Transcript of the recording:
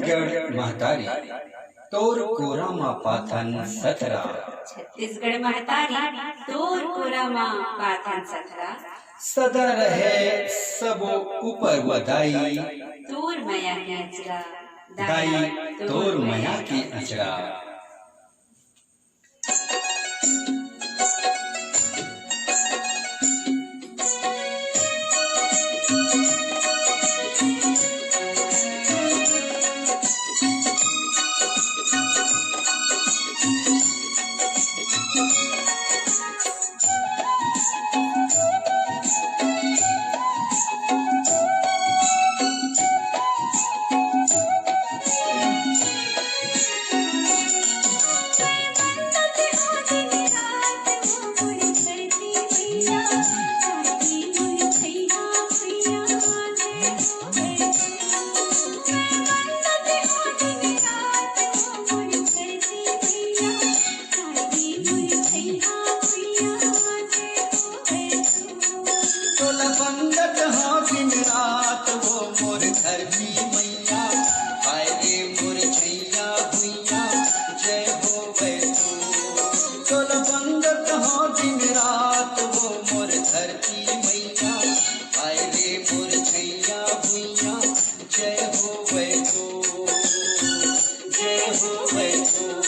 छत्तीसगढ़ महतारी तोर कोरा मा पाथन सतरा। छत्तीसगढ़ महतारी तोर कोरा मा पाथन सतरा। सदा रहे सबो ऊपर वदाई तोर मया के अचरा। दाई तोर मया की अचरा। जय हो